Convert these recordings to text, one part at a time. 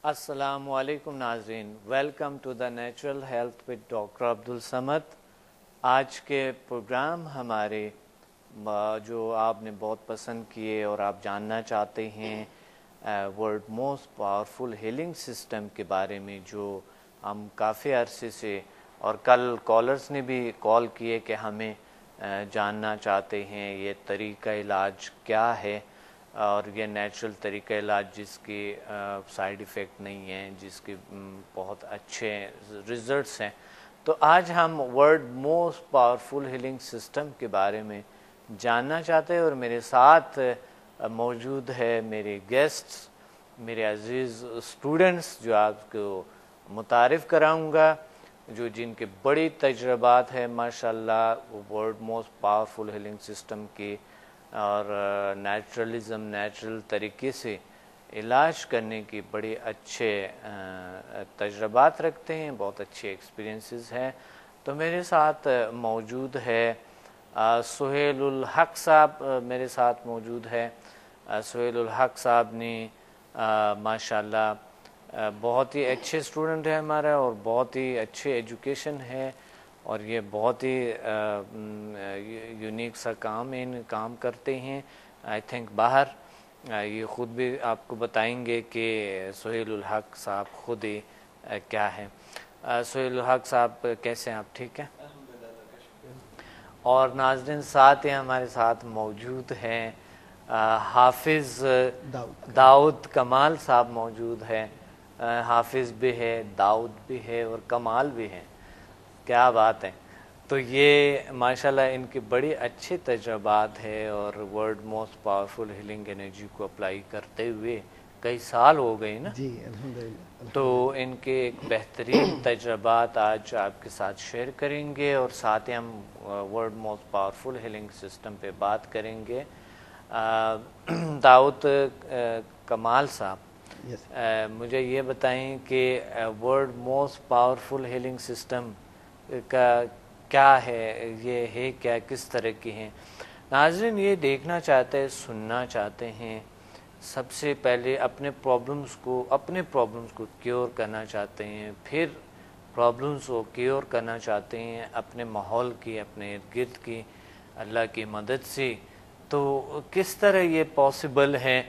السلام علیکم ناظرین، welcome to the natural health with doctor Abdussamad. آج کے پروگرام ہمارے جو آپ نے بہت پسند کیے اور آپ جاننا چاہتے ہیں world most powerful healing system کے بارے میں، جو ہم کافی عرصے سے اور کل کالرز نے بھی کال کیے کہ ہمیں جاننا چاہتے ہیں یہ طریقہ علاج کیا ہے اور یہ نیچرل طریقہ علاج جس کے سائیڈ ایفیکٹ نہیں ہیں، جس کے بہت اچھے ریزلٹس ہیں۔ تو آج ہم world most powerful healing system کے بارے میں جاننا چاہتے ہیں، اور میرے ساتھ موجود ہے میرے گیسٹس، میرے عزیز اسٹوڈنٹس جو آپ کو متعارف کراؤں گا، جو جن کے بڑی تجربات ہیں ماشاءاللہ world most powerful healing system کی، اور نیچرل طریقے سے علاج کرنے کی بڑے اچھے تجربات رکھتے ہیں، بہت اچھے ایکسپیرینسز ہیں۔ تو میرے ساتھ موجود ہے سہیل الحق صاحب، میرے ساتھ موجود ہے سہیل الحق صاحب نے ماشاءاللہ بہت ہی اچھے اسٹوڈنٹ ہے ہمارا، اور بہت ہی اچھے ایجوکیشن ہے، اور یہ بہت ہی یونیک سا کام کرتے ہیں آئی تھنک باہر۔ یہ خود بھی آپ کو بتائیں گے کہ سہیل الحق صاحب خود ہی کیا ہے۔ سہیل الحق صاحب کیسے ہیں آپ؟ ٹھیک ہیں؟ اور ناظرین ساتھ ہیں ہمارے ساتھ موجود ہیں حافظ داؤد کمال صاحب موجود ہے۔ حافظ بھی ہے، داؤد بھی ہے، اور کمال بھی ہے۔ کیا بات ہے! تو یہ ماشاءاللہ ان کے بڑے اچھے تجربات ہے، اور world most powerful healing energy کو اپلائی کرتے ہوئے کئی سال ہو گئے نا جی الحمدللہ۔ تو ان کے ایک بہترین تجربات آج آپ کے ساتھ شیئر کریں گے، اور ساتھ ہی ہم world most powerful healing system پہ بات کریں گے۔ داؤد کمال صاحب، مجھے یہ بتائیں کہ world most powerful healing system کا کیا ہے، یہ ہے کیا، کس طرح کی ہیں؟ ناظرین یہ دیکھنا چاہتے ہیں، سننا چاہتے ہیں، سب سے پہلے اپنے پرابلمز کو کیور کرنا چاہتے ہیں، پھر پرابلمز کو کیور کرنا چاہتے ہیں اپنے ماحول کی، اپنے ارد گرد کی اللہ کی مدد سے۔ تو کس طرح یہ پاسبل ہے؟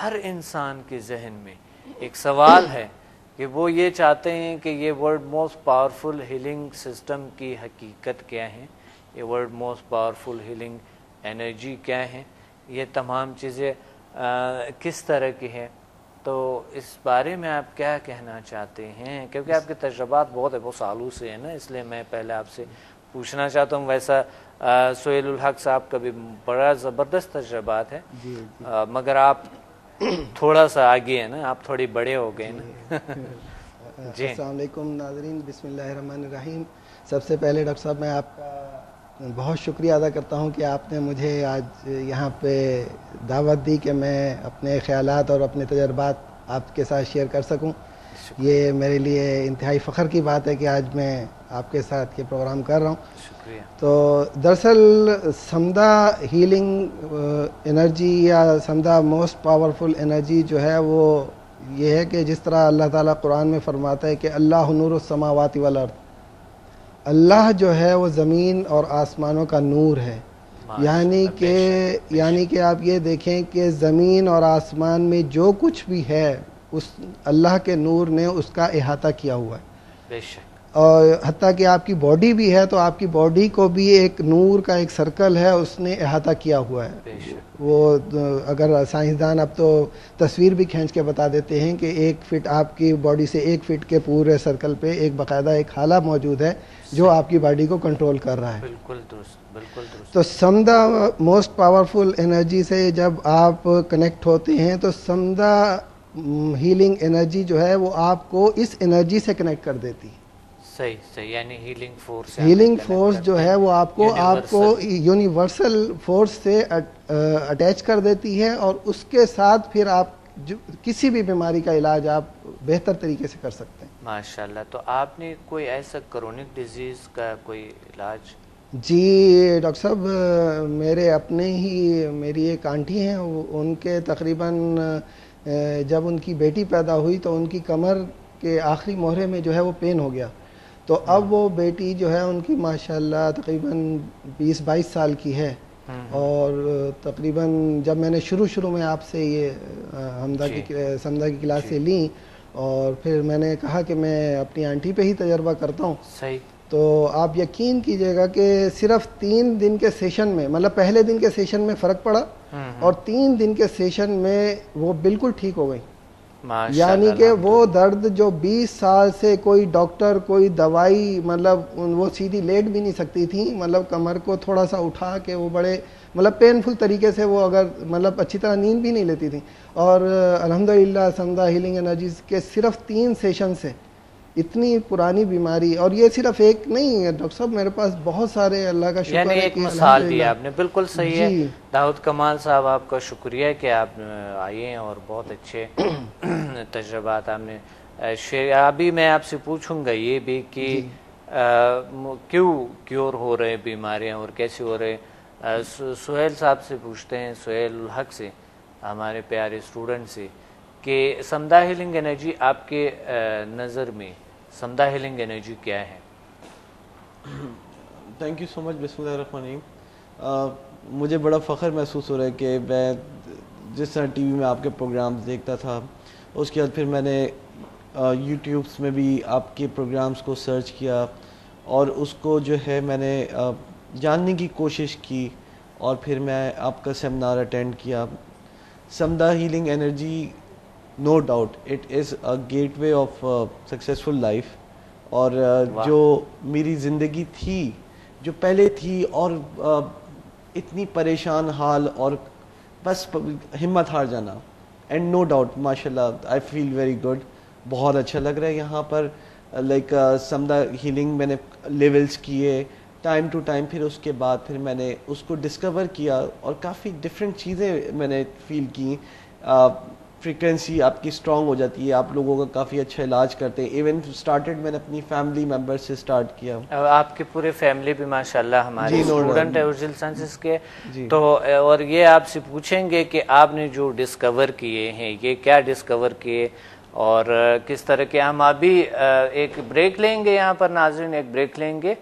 ہر انسان کے ذہن میں ایک سوال ہے کہ وہ یہ چاہتے ہیں کہ یہ world most powerful healing system کی حقیقت کیا ہے، یہ world most powerful healing energy کیا ہے، یہ تمام چیزیں کس طرح کی ہے۔ تو اس بارے میں آپ کیا کہنا چاہتے ہیں؟ کیونکہ آپ کے تجربات بہت سالوں سے ہیں نا، اس لیے میں پہلے آپ سے پوچھنا چاہتا ہوں۔ ویسا سہیل الحق صاحب کا بھی بڑا زبردست تجربات ہے، مگر آپ تھوڑا سا آگے ہیں نا، آپ تھوڑی بڑے ہو گئے نا۔ جی السلام علیکم ناظرین، بسم اللہ الرحمن الرحیم۔ سب سے پہلے ڈاکٹر صاحب میں آپ کا بہت شکریہ ادا کرتا ہوں کہ آپ نے مجھے آج یہاں پہ دعوت دی کہ میں اپنے خیالات اور اپنے تجربات آپ کے ساتھ شیئر کر سکوں۔ یہ میرے لیے انتہائی فخر کی بات ہے کہ آج میں آپ کے ساتھ یہ پروگرام کر رہا ہوں۔ شکریہ۔ تو دراصل سمدھا ہیلنگ انرجی یا سمدھا موسٹ پاورفل انرجی جو ہے وہ یہ ہے کہ جس طرح اللہ تعالیٰ قرآن میں فرماتا ہے کہ اللہ نور السماوات والارض، اللہ جو ہے وہ زمین اور آسمانوں کا نور ہے۔ یعنی کہ آپ یہ دیکھیں کہ زمین اور آسمان میں جو کچھ بھی ہے اس اللہ کے نور نے اس کا احاطہ کیا ہوا ہے۔ بے شک۔ اور حتیٰ کہ آپ کی باڈی بھی ہے تو آپ کی باڈی کو بھی ایک نور کا ایک سرکل ہے، اس نے احاطہ کیا ہوا ہے۔ بے شک۔ وہ اگر سائنسدان اب تو تصویر بھی کھینچ کے بتا دیتے ہیں کہ 1 فٹ آپ کی باڈی سے 1 فٹ کے پورے سرکل پہ ایک باقاعدہ ایک حالہ موجود ہے جو آپ کی باڈی کو کنٹرول کر رہا ہے۔ بالکل درست، بالکل درست۔ تو سمدھا موسٹ پاورفل انرجی سے جب آپ کنیکٹ ہوتے ہیں تو سمدھا ہیلنگ انرجی جو ہے وہ آپ کو اس انرجی سے کنیکٹ کر دیتی ہے۔ صحیح، یعنی ہیلنگ فورس، ہیلنگ فورس جو ہے وہ آپ کو یونیورسل فورس سے اٹیچ کر دیتی ہے، اور اس کے ساتھ پھر آپ کسی بھی بیماری کا علاج آپ بہتر طریقے سے کر سکتے ہیں۔ ماشاءاللہ۔ تو آپ نے کوئی ایسا کرونک ڈیزیز کا کوئی علاج؟ جی ڈاکٹر صاحب، میرے اپنے ہی میری ایک آنٹی ہیں، ان کے تقریباً جب ان کی بیٹی پیدا ہوئی تو ان کی کمر کے آخری مہرے میں جو ہے وہ پین ہو گیا. تو اب وہ بیٹی جو ہے ان کی ماشاءاللہ تقریباً 20-22 سال کی ہے. اور تقریباً جب میں نے شروع میں آپ سے یہ سمدہ کی کلاس سے لیں اور پھر میں نے کہا کہ میں اپنی آنٹی پہ ہی تجربہ کرتا ہوں. صحیح. تو آپ یقین کیجئے گا کہ صرف 3 دن کے سیشن میں، مطلب پہلے دن کے سیشن میں فرق پڑا اور 3 دن کے سیشن میں وہ بالکل ٹھیک ہو گئی. یعنی کہ وہ درد جو 20 سال سے کوئی ڈاکٹر کوئی دوائی، مطلب وہ سیدھی لیٹ بھی نہیں سکتی تھی، مطلب کمر کو تھوڑا سا اٹھا کے وہ بڑے مطلب پینفل طریقے سے وہ اگر مطلب اچھی طرح نیند بھی نہیں لیتی تھی. اور الحمدللہ سمدہ ہیلنگ انرجیز کے صرف 3 سیشن سے اتنی پرانی بیماری، اور یہ صرف ایک نہیں ہے ڈاکٹر صاحب، میرے پاس بہت سارے، اللہ کا شکر ہے. یعنی ایک مثال دی آپ نے، بالکل صحیح ہے. داؤد کمال صاحب آپ کا شکریہ کہ آپ آئے ہیں اور بہت اچھے تجربات آپ نے شیئر. ابھی میں آپ سے پوچھوں گا یہ بھی کہ کیوں کیور ہو رہے بیماریاں اور کیسے ہو رہے. سہیل صاحب سے پوچھتے ہیں، سہیل الحق سے، ہمارے پیارے اسٹوڈنٹ سے، کہ سمدہ ہیلنگ انرجی آپ کے نظر میں سمدہ ہیلنگ انرجی کیا ہے؟ تھینک یو سو مچ. بسم اللہ الرحمن الرحیم. مجھے بڑا فخر محسوس ہو رہا ہے کہ میں جس طرح ٹی وی میں آپ کے پروگرامز دیکھتا تھا، اس کے بعد پھر میں نے یوٹیوبس میں بھی آپ کے پروگرامز کو سرچ کیا اور اس کو جو ہے میں نے جاننے کی کوشش کی اور پھر میں آپ کا سیمینار اٹینڈ کیا. سمدہ healing energy no doubt it is a gateway of successful life. اور جو میری زندگی تھی جو پہلے تھی اور اتنی پریشان حال اور بس ہمت ہار جانا، اینڈ نو ڈاؤٹ ماشاء اللہ آئی فیل ویری گڈ. بہت اچھا لگ رہا ہے یہاں پر. لائک سمدہ ہیلنگ میں نے لیولز کیے ٹائم ٹو ٹائم، پھر اس کے بعد پھر میں نے اس کو ڈسکور کیا اور کافی ڈفرینٹ چیزیں میں نے فیل کی. فریکوینسی آپ کی اسٹرانگ ہو جاتی ہے، آپ لوگوں کا کافی اچھا علاج کرتے ہیں. ایون اسٹارٹڈ میں نے اپنی فیملی ممبر سے اسٹارٹ کیا. آپ کی پورے فیملی بھی ماشاءاللہ ہمارے اسٹوڈنٹ ہے اورجل سائنسز کے. تو اور یہ آپ سے پوچھیں گے کہ آپ نے جو ڈسکور کیے ہیں یہ کیا ڈسکور کیے اور کس طرح کے. ہم ابھی ایک بریک لیں گے یہاں پر ناظرین، ایک بریک لیں گے،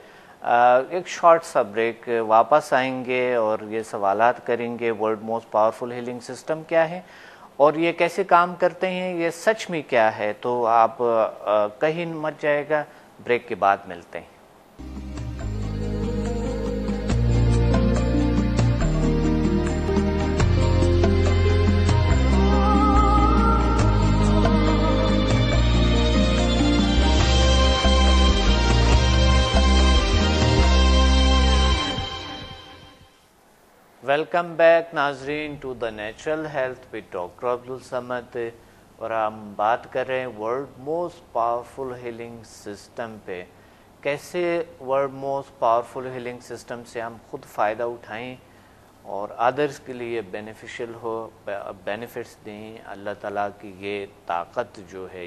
ایک شارٹ سا بریک. واپس آئیں گے اور یہ سوالات کریں گے world most powerful healing system کیا ہے اور یہ کیسے کام کرتے ہیں، یہ سچ میں کیا ہے. تو آپ کہیں مت جائے گا، بریک کے بعد ملتے ہیں. ویلکم بیک ناظرین to the natural health with doctor Abdussamad, اور ہم بات کر رہے ہیں world most powerful healing system پہ. کیسے world most powerful healing system سے ہم خود فائدہ اٹھائیں اور ادرس کے لیے بینیفیشل ہو، بینیفٹس دیں. اللہ تعالیٰ کی یہ طاقت جو ہے،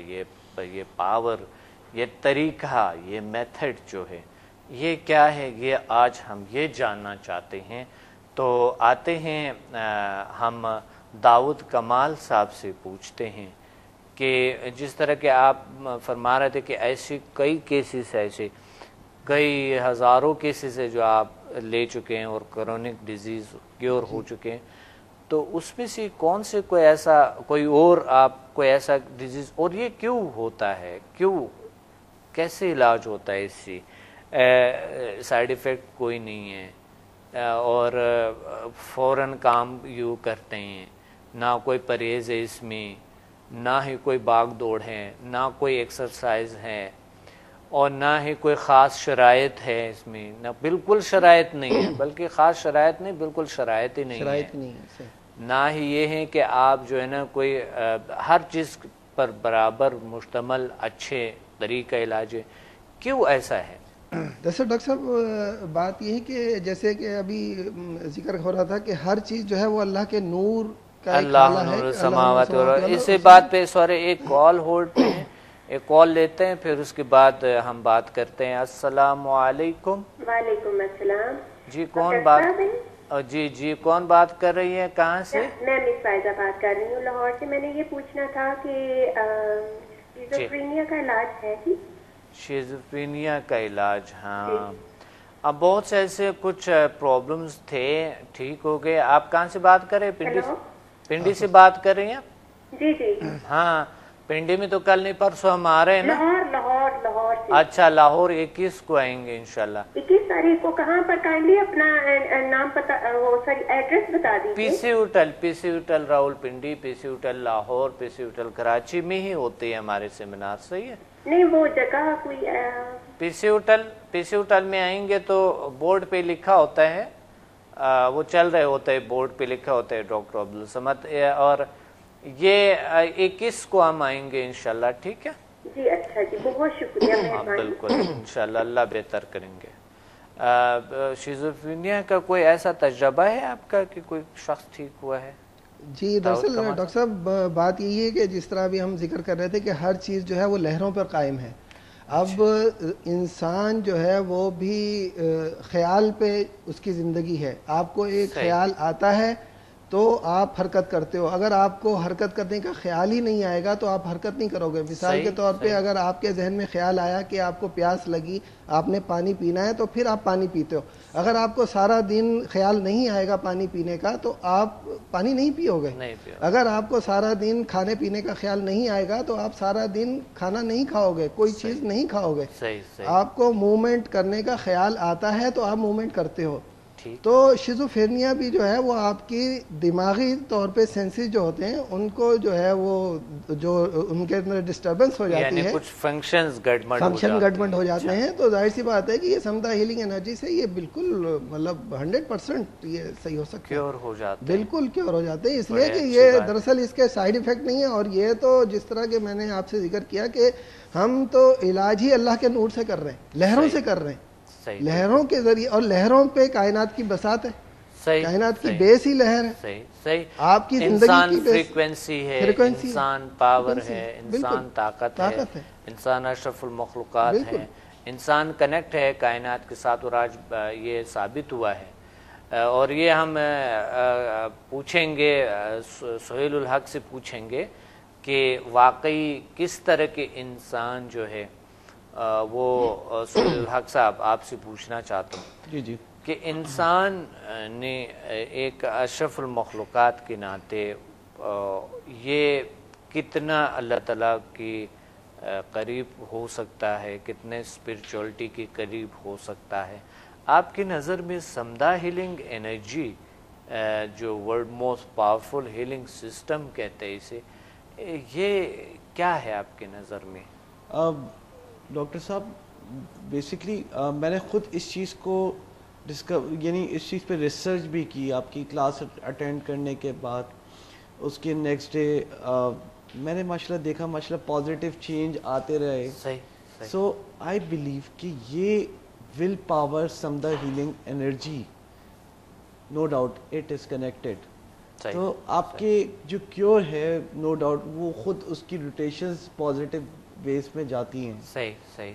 یہ پاور، یہ طریقہ، یہ میتھڈ جو ہے یہ کیا ہے، یہ آج ہم یہ جاننا چاہتے ہیں. تو آتے ہیں ہم داؤد کمال صاحب سے پوچھتے ہیں کہ جس طرح کہ آپ فرما رہے تھے کہ ایسی کئی کیسز ایسے کئی ہزاروں کیسز ہے جو آپ لے چکے ہیں اور کرونک ڈیزیز کیور ہو چکے ہیں، تو اس میں سے کون سے کوئی اور آپ کوئی ایسا ڈیزیز، اور یہ کیوں ہوتا ہے، کیوں، کیسے علاج ہوتا ہے اس سے؟ سائیڈ ایفیکٹ کوئی نہیں ہے اور فوراً کام یوں کرتے ہیں، نہ کوئی پرہیز ہے اس میں، نہ ہی کوئی بھاگ دوڑ ہے، نہ کوئی ایکسرسائز ہے، اور نہ ہی کوئی خاص شرائط ہے اس میں. نہ بالکل شرائط نہیں ہے، بلکہ خاص شرائط نہیں، بالکل شرائط ہی نہیں ہے. نہ ہی یہ ہے کہ آپ جو ہے نا کوئی ہر چیز پر برابر مشتمل اچھے طریقہ علاج ہے. کیوں ایسا ہے؟ دراصل ڈاکٹر صاحب بات یہ ہے کہ جیسے کہ ابھی ذکر ہو رہا تھا کہ ہر چیز جو ہے وہ اللہ کے نور کا اللہ نور السماوات والارض. اسی بات پہ سورے ایک کال ہولڈ پہ ہیں، ایک کال لیتے ہیں پھر اس کے بعد ہم بات کرتے ہیں. السلام علیکم. وعلیکم السلام. جی کون بات؟ جی جی کون بات کر رہی ہے, کہاں سے؟ میں مس فائزہ بات کر رہی ہوں لاہور سے. میں نے یہ پوچھنا تھا کہ شیزوفرینیا کا علاج ہے جی؟ شیزوفرینیا کا علاج, ہاں اب بہت سے ایسے کچھ پرابلمس تھے, ٹھیک ہو گئے. آپ کہاں سے بات کر رہے ہیں؟ پنڈی سے بات کر رہی ہیں؟ جی جی. ہاں پنڈی میں تو کل نہیں پرسوں ہم آ رہے ہیں نا. لاہور سے. اچھا لاہور 21 کو آئیں گے انشاءاللہ. 21 تاریخ کو. کہاں پر؟ کائنڈلی اپنا نام پتا, ایڈریس بتا دیجیے. پی سی ہوٹل راول پنڈی, پی سی ہوٹل لاہور, پی سی ہوٹل کراچی میں ہی ہوتے ہیں ہمارے سیمینار. صحیح ہے. نہیں وہ جگہ کوئی پی سی ہوٹل میں آئیں گے تو بورڈ پہ لکھا ہوتا ہے, وہ چل رہے ہوتا ہے, بورڈ پہ لکھا ہوتا ہے ڈاکٹر عبدالصمد. اور یہ 21 کو ہم آئیں گے انشاءاللہ. ٹھیک ہے جی. اچھا جی, بہت شکریہ. ہاں بالکل انشاءاللہ, اللہ بہتر کریں گے. شیزوفرینیا کا کوئی ایسا تجربہ ہے آپ کا کہ کوئی شخص ٹھیک ہوا ہے؟ جی دراصل ڈاکٹر صاحب بات یہی ہے کہ جس طرح ابھی ہم ذکر کر رہے تھے کہ ہر چیز جو ہے وہ لہروں پر قائم ہے. اب انسان جو ہے وہ بھی خیال پہ اس کی زندگی ہے. آپ کو ایک خیال آتا ہے تو آپ حرکت کرتے ہو. اگر آپ کو حرکت کرنے کا خیال ہی نہیں آئے گا تو آپ حرکت نہیں کرو گے. مثال کے طور پہ اگر آپ کے ذہن میں خیال آیا کہ آپ کو پیاس لگی, آپ نے پانی پینا ہے, تو پھر آپ پانی پیتے ہو. اگر آپ کو سارا دن خیال نہیں آئے گا پانی پینے کا تو آپ پانی نہیں پیو گے. اگر آپ کو سارا دن کھانے پینے کا خیال نہیں آئے گا تو آپ سارا دن کھانا نہیں کھاؤ گے, کوئی چیز نہیں کھاؤ گے. آپ کو موومنٹ کرنے کا خیال آتا ہے تو آپ موومنٹ کرتے ہو. تو شیزوفرینیا بھی جو ہے وہ آپ کی دماغی طور پہ سینسز جو ہوتے ہیں ان کو جو ہے وہ جو ان کے اندر ڈسٹربنس ہو جاتی ہے, کچھ فنکشن گڈمنٹ ہو جاتے ہیں. تو ظاہر سی بات ہے کہ یہ سمدھا ہیلنگ انرجی سے یہ بالکل مطلب 100% یہ صحیح ہو سکتا ہے, بالکل کیور ہو جاتے ہیں. اس لیے کہ یہ دراصل اس کے سائیڈ ایفیکٹ نہیں ہے. اور یہ تو جس طرح کہ میں نے آپ سے ذکر کیا کہ ہم تو علاج ہی اللہ کے نور سے کر رہے ہیں, لہروں سے کر رہے ہیں, لہروں کے ذریعے. اور لہروں پہ کائنات کی بساط ہے, کائنات کی بیس ہی لہر ہے. آپ کی زندگی کی فریکوینسی ہے, انسان پاور ہے, انسان طاقت ہے, انسان اشرف المخلوقات ہے, انسان کنیکٹ ہے کائنات کے ساتھ. اور آج یہ ثابت ہوا ہے. اور یہ ہم پوچھیں گے, سہیل الحق سے پوچھیں گے کہ واقعی کس طرح کے انسان جو ہے وہ سہیل الحق صاحب آپ سے پوچھنا چاہتا ہوں جی جی کہ انسان نے ایک اشرف المخلوقات کے ناطے یہ کتنا اللہ تعالیٰ کی قریب ہو سکتا ہے, کتنے اسپرچولیٹی کے قریب ہو سکتا ہے. آپ کی نظر میں سمدھا ہیلنگ انرجی, جو world most powerful healing system کہتے ہیں اسے, یہ کیا ہے آپ کی نظر میں؟ ڈاکٹر صاحب بیسکلی میں نے خود اس چیز کو یعنی اس چیز پہ ریسرچ بھی کی. آپ کی کلاس اٹینڈ کرنے کے بعد اس کے نیکسٹ ڈے میں نے ماشاءاللہ دیکھا, ماشاءاللہ پازیٹیو چینج آتے رہے. سو آئی بلیو کہ یہ ول پاور سمدھا healing energy, no doubt it is connected. تو آپ کے جو کیور ہے نو ڈاؤٹ وہ خود اس کی روٹیشنز پازیٹیو بیس میں جاتی ہیں.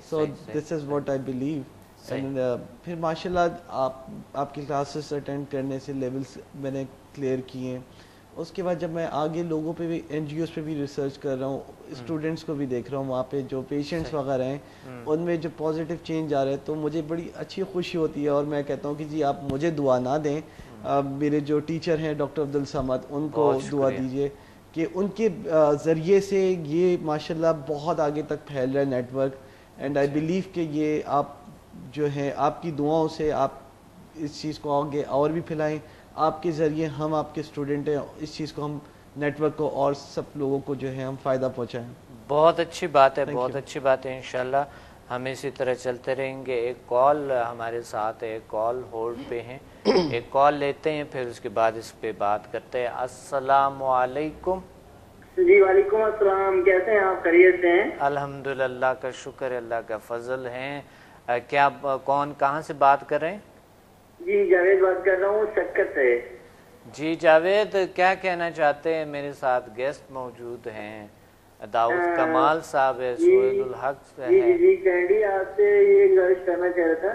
So this is what I believe. And پھر ماشاء اللہ آپ کی کلاسز اٹینڈ کرنے سے لیولس میں نے کلیئر کیے ہیں. اس کے بعد جب میں آگے لوگوں پہ بھی, این جی اوز پہ بھی ریسرچ کر رہا ہوں, اسٹوڈنٹس کو بھی دیکھ رہا ہوں, وہاں پہ جو پیشنٹس وغیرہ ہیں ان میں جو پازیٹیو چینج آ رہا ہے, تو مجھے بڑی اچھی خوشی ہوتی ہے. اور میں کہتا ہوں کہ جی آپ مجھے دعا نہ دیں, میرے جو ٹیچر ہیں ڈاکٹر عبدالصمد ان کو دعا دیجیے کہ ان کے ذریعے سے یہ ماشاءاللہ بہت آگے تک پھیل رہا ہے network. And I believe کہ یہ آپ جو ہے آپ کی دعاؤں سے آپ اس چیز کو آگے اور بھی پھیلائیں. آپ کے ذریعے ہم آپ کے اسٹوڈنٹ ہیں, اس چیز کو ہم نیٹ ورک کو اور سب لوگوں کو جو ہے ہم فائدہ پہنچائیں. بہت اچھی بات ہے, بہت اچھی بات ہے. انشاءاللہ ہم اسی طرح چلتے رہیں گے. ایک کال ہمارے ساتھ ہے, ایک کال ہولڈ پہ ہیں, ایک کال لیتے ہیں پھر اس کے بعد اس پہ بات کرتے ہیں. السلام علیکم. جی وعلیکم السلام, کیسے ہیں آپ؟ خیریت سے ہیں؟ الحمدللہ, اللہ کا شکر, اللہ کا فضل ہے. کیا کون کہاں سے بات کر رہے ہیں؟ جی جاوید بات کر رہا ہوں شکر سے. جی جاوید, کیا کہنا چاہتے ہیں؟ میرے ساتھ گیسٹ موجود ہیں, داؤد کمال صاحب ہے, سہیل الحق ہے. جی کینڈی آپ سے یہ گزارش کرنا چاہ رہا تھا.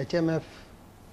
HMF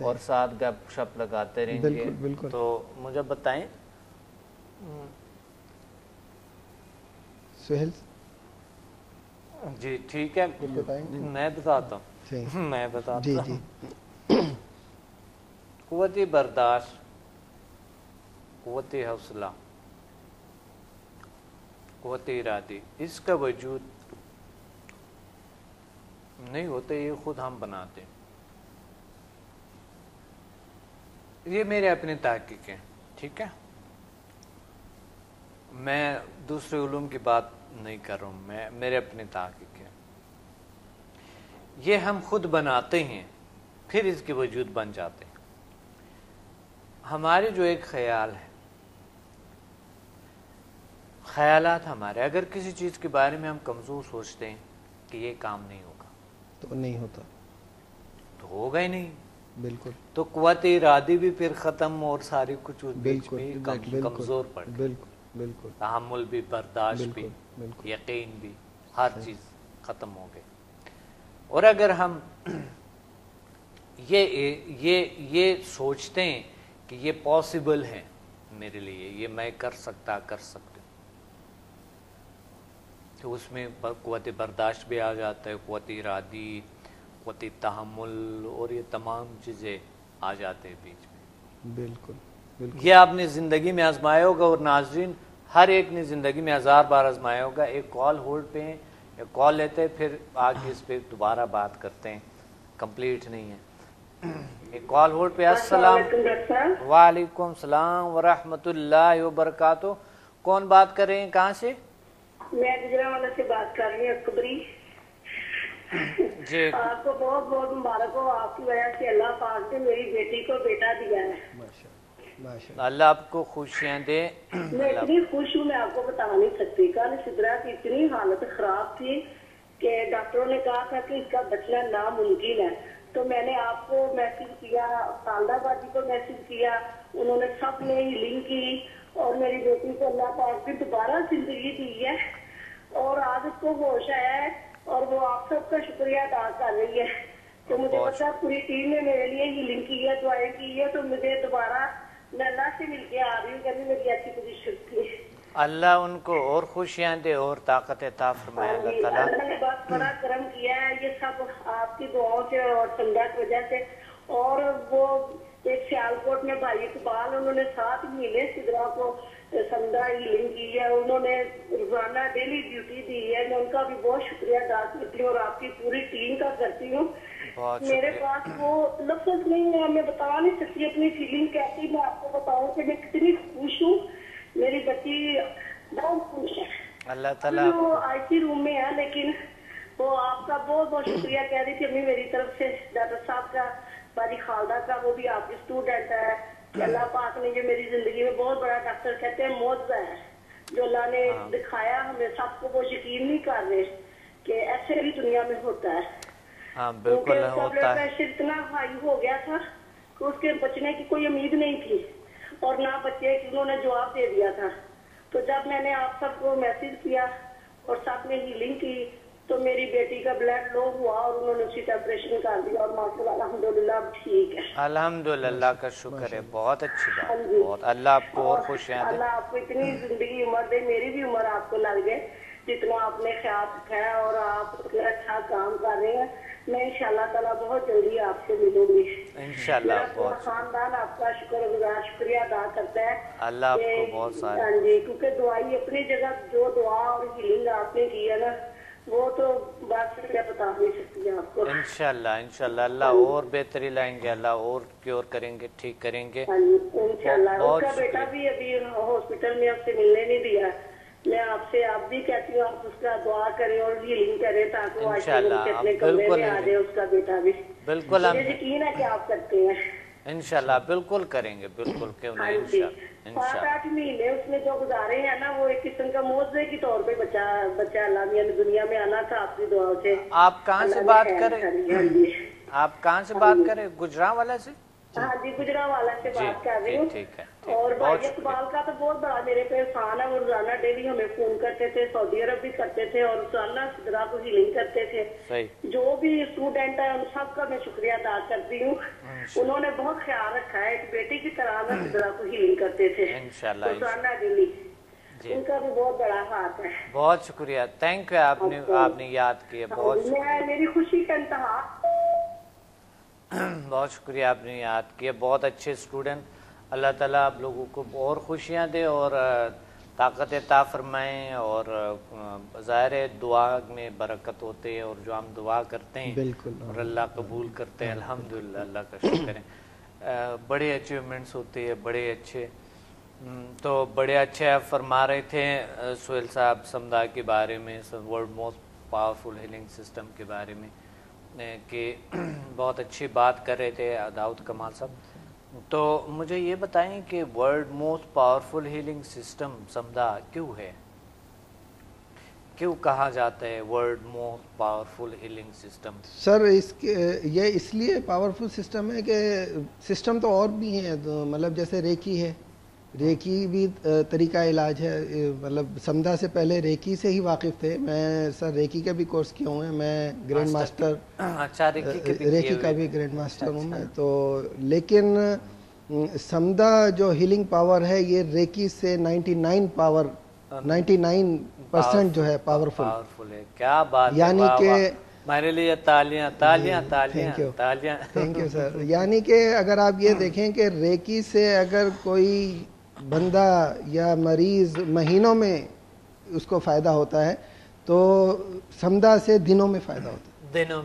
اور ساتھ گپ شپ لگاتے رہیں گے. بالکل. تو مجھے بتائیں سہیل جی ٹھیک ہے میں بتاتا ہوں. قوت برداشت، قوت حوصلہ، قوت ارادی، اس کا وجود نہیں ہوتا، یہ خود ہم بناتے ہیں. یہ میرے اپنے تحقیق ہیں، ٹھیک ہے، میں دوسرے علوم کی بات نہیں کر رہا ہوں، میرے اپنے تحقیق ہیں. یہ ہم خود بناتے ہیں پھر اس کے وجود بن جاتے ہیں. ہمارے جو ایک خیال ہے، خیالات ہمارے، اگر کسی چیز کے بارے میں ہم کمزور سوچتے ہیں کہ یہ کام نہیں ہوگا تو نہیں ہوتا، تو ہوگا ہی نہیں. بالکل. تو قوت ارادی بھی پھر ختم اور ساری کچھ بیچ میں کمزور پڑ گئی. بالکل بالکل. تحمل بھی، برداشت بھی، یقین بھی، ہر چیز ختم ہو گئی. اور اگر ہم یہ سوچتے ہیں کہ یہ پاسبل ہے میرے لیے، یہ میں کر سکتی ہوں، تو اس میں قوت برداشت بھی آ جاتا ہے، قوت ارادی، قوت تحمل، اور یہ تمام چیزیں آ جاتے ہیں بیچ میں. بالکل. یہ آپ نے زندگی میں آزمایا ہوگا، اور ناظرین ہر ایک نے زندگی میں 1000 بار آزمایا ہوگا. ایک کال ہولڈ پہ ہیں، ایک کال لیتے ہیں، پھر آگے اس پہ دوبارہ بات کرتے ہیں، کمپلیٹ نہیں ہے. ایک کال ہولڈ پہ. السلام. وعلیکم السلام ورحمۃ اللہ وبرکاتہ. کون بات کر رہے ہیں، کہاں سے؟ میں گجرانوالہ سے بات کر رہی ہوں، اکبری. جی آپ کو بہت بہت مبارک ہو، آپ کی وجہ سے اللہ پاک نے میری بیٹی کو بیٹا دیا ہے. اللہ آپ کو خوشیاں دے. میں اتنی خوش ہوں، میں آپ کو بتا نہیں سکتی. کل سدرا کی اتنی حالت خراب تھی کہ ڈاکٹروں نے کہا تھا کہ اس کا بچنا ناممکن ہے. تو میں نے آپ کو میسج کیا، خالدہ باجی کو میسج کیا، انہوں نے سب نے لنک کی، اور میری بیٹی کو اللہ پاک نے دوبارہ زندگی دی ہے، اور آج اس کو ہوش آیا ہے، اور وہ آپ سب کا شکریہ ادا کر رہی ہے. تو مجھے پتا پوری ٹیم نے میرے لیے یہ لنک کی ہے، دعائیں کی ہے، تو مجھے دوبارہ میں اللہ سے مل کے آ رہی ہوں، کبھی میری ایسی پوزیشن تھی. اللہ ان کو اور خوشیاں دے اور طاقت عطا فرمائے. اللہ تعالیٰ اللہ نے بہت بڑا کرم کیا ہے، یہ سب آپ کی دعاؤں سے اور سنگا کی وجہ سے. اور وہ ایک سیالکوٹ میں بھائی اقبال، انہوں نے 7 مہینے سدرا کو سنگا ہیلنگ کی ہے، انہوں نے روزانہ ڈیلی ڈیوٹی دی ہے. میں ان کا بھی بہت شکریہ ادا کرتی ہوں، اور آپ کی پوری ٹیم کا کرتی ہوں. میرے پاس وہ لفظ نہیں ہے، میں بتا نہیں سکتی اپنی فیلنگ کیسی. میں آپ کو بتاؤں کہ میں کتنی خوش ہوں، میری بچی بہت خوش ہے. اللہ تعالیٰ وہ آئی سی روم میں ہے، لیکن وہ آپ کا بہت بہت شکریہ کہہ رہی تھی امی میری طرف سے، ڈاکٹر صاحب کا، باجی خالدہ کا، وہ بھی آپ کی اسٹوڈنٹ ہے. کہ اللہ پاک نے جو میری زندگی میں بہت بڑا، ڈاکٹر کہتے ہیں معجزہ ہے جو اللہ نے دکھایا ہمیں سب کو. وہ یقین نہیں کر رہے کہ ایسے بھی دنیا میں ہوتا ہے. ہاں بالکل ہوتا ہے. بلڈ پریشر اتنا ہائی ہو گیا تھا کہ اس کے بچنے کی کوئی امید نہیں تھی، اور نہ بچے کی انہوں نے جواب دے دیا تھا. تو جب میں نے آپ سب کو میسج کیا اور سب نے ہیلنگ کی، تو میری بیٹی کا بلڈ لو ہوا، اور انہوں نے اسی کا آپریشن کر دیا، اور ماشاءاللہ الحمدللہ اب ٹھیک ہے. الحمدللہ، اللہ کا شکر ہے. بہت اچھی بات، بہت. اللہ آپ کو اور خوشیاں دے. اللہ آپ کو اتنی زندگی عمر دے، میری بھی عمر آپ کو لگ جائے جتنا آپ نے خیال رکھا ہے، اور آپ اچھا کام کر رہے ہیں. میں انشاءاللہ تعالیٰ بہت جلدی آپ سے ملوں گی انشاءاللہ. میرا خاندان آپ کا شکریہ ادا کرتا ہے. اللہ آپ کو بہت سارے. ہاں جی، کیونکہ دعائی اپنی جگہ، جو دعا اور ہیلنگ آپ نے کی ہے نا، وہ تو بات سے بتا نہیں سکتی آپ کو. انشاءاللہ انشاءاللہ اللہ اور بہتری لائیں گے، اللہ اور کیور کریں گے، ٹھیک کریں گے. ہاں جی انشاءاللہ. اس کا بیٹا بھی ابھی ہاسپٹل میں آپ سے ملنے نہیں دیا. میں آپ سے آپ بھی کہتی ہوں آپ اس کا دعا کریں اور ہیلنگ کریں تاکہ وہ اپنے کمرے میں آ جائے اس کا بیٹا بھی. بالکل مجھے یقین ہے کہ آپ کرتے ہیں. انشاءاللہ بالکل کریں گے، بالکل. کیوں نہیں. 7-8 مہینے اس میں جو گزارے ہیں نا، وہ ایک قسم کا معجزے کے طور پہ بچہ اللہ نے دنیا میں آنا تھا آپ کی دعاؤں سے. آپ کہاں سے بات کریں؟ آپ کہاں سے بات کریں؟ گجرانوالہ سے؟ ہاں جی گجرانوالہ سے بات کر رہی ہوں. اور بھائی اقبال کا تو بہت بڑا میرے پہ احسان ہے. وہ روزانہ ڈیلی ہمیں فون کرتے تھے, سعودی عرب بھی کرتے تھے اور روزانہ سدرا کو ہیلنگ کرتے تھے. جو بھی اسٹوڈنٹ ہے ان سب کا میں شکریہ ادا کرتی ہوں. انہوں نے بہت خیال رکھا ہے, ایک بیٹی کی طرح میں سدرا کو ہیلنگ کرتے تھے روزانہ ڈیلی. ان کا بھی بہت بڑا ہاتھ ہے. بہت شکریہ, تھینک یو, آپ نے یاد کیا, بہت شکریہ. میری خوشی کا انتہا. بہت شکریہ, آپ نے یاد کیا. بہت اچھے اسٹوڈنٹ. اللہ تعالیٰ آپ لوگوں کو اور خوشیاں دے اور طاقت عطا فرمائیں. اور ظاہر ہے دعا میں برکت ہوتے ہے, اور جو ہم دعا کرتے ہیں بالکل اور اللہ قبول کرتے ہیں, الحمدللہ, اللہ کا شکر ہے. بڑے اچیومنٹس ہوتے ہیں, بڑے اچھے. تو بڑے اچھے آپ فرما رہے تھے سہیل صاحب سمدھا کے بارے میں, world most powerful healing system کے بارے میں, کہ بہت اچھی بات کر رہے تھے داؤد کمال صاحب. تو مجھے یہ بتائیں کہ world most powerful healing system سمدھا کیوں ہے, کیوں کہا جاتا ہے world most powerful healing system? Sir یہ اس لیے پاورفل سسٹم ہے کہ سسٹم تو اور بھی ہیں, مطلب جیسے ریکی ہے, ریکی بھی طریقہ علاج ہے. مطلب سمدھا سے پہلے ریکی سے ہی واقف تھے. میں سر ریکی کا بھی کورس کیا ہوں, میں گرینڈ ماسٹر, ریکی کا بھی گرینڈ ماسٹر ہوں میں. تو لیکن سمدھا جو ہیلنگ پاور ہے یہ ریکی سے 99% جو ہے پاورفل ہے. کیا بات, یعنی کہ میرے لیے تالیاں تالیاں تالیاں تالیاں. Thank you sir. یعنی کہ اگر آپ یہ دیکھیں کہ ریکی سے اگر کوئی بندہ یا مریض مہینوں میں اس کو فائدہ ہوتا ہے تو سمدھا سے دنوں میں فائدہ ہوتا ہے. دنوں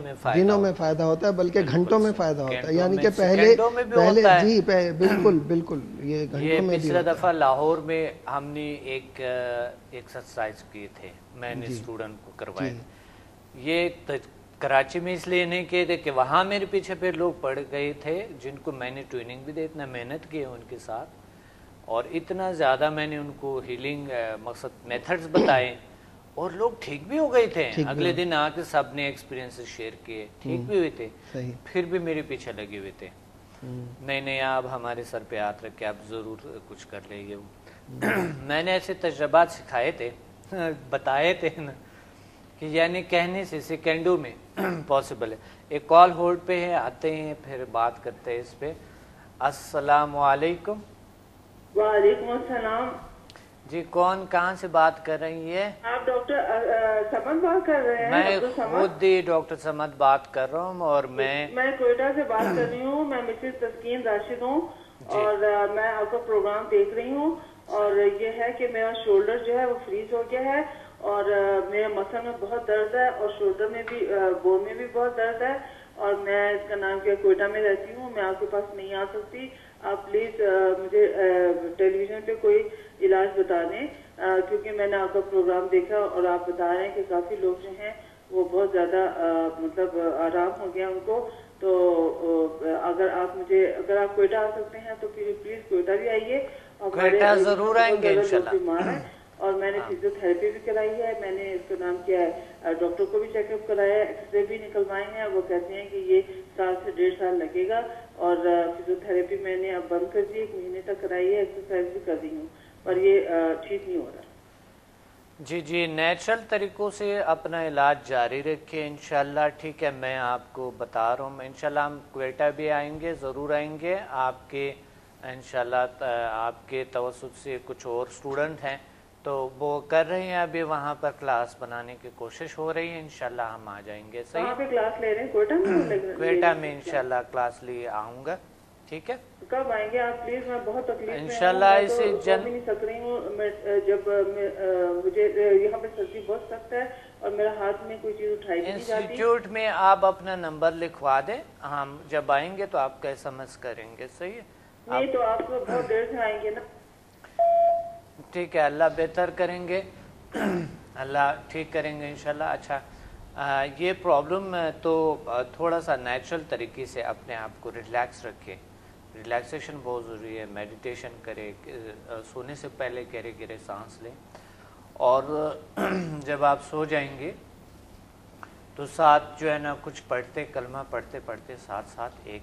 میں فائدہ ہوتا ہے, بلکہ گھنٹوں میں فائدہ ہوتا ہے. یعنی کہ پہلے جی بالکل بالکل, یہ گھنٹوں میں. پچھلا دفعہ لاہور میں ہم نے ایک ایکسرسائز کیے تھے, میں نے اسٹوڈنٹ کو کروائے. یہ کراچی میں اس لیے نہیں کیے تھے کہ وہاں میرے پیچھے پھر لوگ پڑ گئے تھے جن کو میں نے ٹریننگ بھی دی, اتنا محنت کی ان کے ساتھ, اور اتنا زیادہ میں نے ان کو ہیلنگ مقصد میتھڈز بتائے, اور لوگ ٹھیک بھی ہو گئے تھے. اگلے دن آ کے سب نے ایکسپیرینس شیئر کیے, ٹھیک بھی ہوئے تھے. پھر بھی میرے پیچھے لگے ہوئے تھے, نہیں آپ ہمارے سر پہ ہاتھ رکھ کے آپ ضرور کچھ کر لیں گے. میں نے ایسے تجربات سکھائے تھے, بتائے تھے نا, کہ یعنی کہنے سے سیکنڈوں میں پاسبل ہے. ایک کال ہولڈ پہ ہے, آتے ہیں پھر بات کرتے ہیں اس پہ. السلام علیکم. وعلیکم السلام. جی کون کہاں سے بات کر رہی ہے؟ آپ ڈاکٹر سمد بات کر رہے ہیں؟ میں خود ہی ڈاکٹر سمد بات کر رہا ہوں, اور میں کوئٹہ سے بات کر رہی ہوں. میں مسز تسکین راشد ہوں, اور میں آپ کا پروگرام دیکھ رہی ہوں. اور یہ ہے کہ میرا شولڈر جو ہے وہ فریز ہو گیا ہے, اور میرے مسل میں بہت درد ہے, اور شولڈر میں بھی, بون میں بھی بہت درد ہے. اور میں اس کا نام کیا کوئٹہ میں رہتی ہوں. میں آپ کے پاس نہیں آ سکتی. آپ پلیز مجھے ٹیلی ویژن پہ کوئی علاج بتا دیں, کیونکہ میں نے آپ کا پروگرام دیکھا اور آپ بتا رہے ہیں کہ کافی لوگ جو ہیں وہ بہت زیادہ مطلب آرام ہو گیا ان کو. تو اگر آپ کوئٹہ آ سکتے ہیں تو پلیز کوئٹہ بھی آئیے. کوئٹہ ضرور آئیں گے انشاءاللہ. اور میں نے فزیو تھراپی بھی کرائی ہے. میں نے اس کا نام کیا ہے, ڈاکٹر کو بھی چیک اپ کرایا ہے, ایکس رے بھی نکلوائے ہیں. وہ کہتے ہیں کہ یہ 7 سے 1.5 سال لگے گا. اور فزیو تھراپی میں نے اب بند کر دی, 1 مہینے تک کرائی ہے. ایکسرسائز بھی کر رہی ہوں, پر یہ ٹھیک نہیں ہو رہا. جی نیچرل طریقوں سے اپنا علاج جاری رکھیں انشاءاللہ. ٹھیک ہے, میں آپ کو بتا رہا ہوں, انشاءاللہ ہم کوئٹہ بھی آئیں گے, ضرور آئیں گے. آپ کے انشاءاللہ آپ کے توسط سے کچھ اور اسٹوڈنٹ ہیں تو وہ کر رہے ہیں ابھی وہاں پر کلاس بنانے کی کوشش ہو رہی ہے. انشاءاللہ ہم آ جائیں گے. صحیح, کہاں پہ کلاس لے رہے ہیں؟ کوئٹہ میں؟ کوئٹہ میں انشاءاللہ کلاس لیے آؤں گا. ٹھیک ہے, کب آئیں گے آپ پلیز؟ میں بہت تکلیف میں انشاءاللہ اسے نہیں سک رہی ہوں. جب مجھے یہاں پہ سردی بہت سخت ہے اور میرا ہاتھ میں کوئی چیز اٹھائی نہیں جاتی. انسٹیٹیوٹ میں آپ اپنا نمبر لکھوا دیں, ہم جب آئیں گے تو آپ کا SMS کریں گے. صحیح ہے, نہیں تو آپ بہت دیر سے آئیں گے نا. ٹھیک ہے, اللہ بہتر کریں گے, اللہ ٹھیک کریں گے انشاءاللہ. اچھا, یہ پرابلم تو تھوڑا سا نیچرل طریقے سے اپنے آپ کو ریلیکس رکھے. ریلیکسیشن بہت ضروری ہے. میڈیٹیشن کرے, سونے سے پہلے گہرے گہرے سانس لیں, اور جب آپ سو جائیں گے تو ساتھ جو ہے نا کچھ پڑھتے, کلمہ پڑھتے پڑھتے ساتھ ساتھ ایک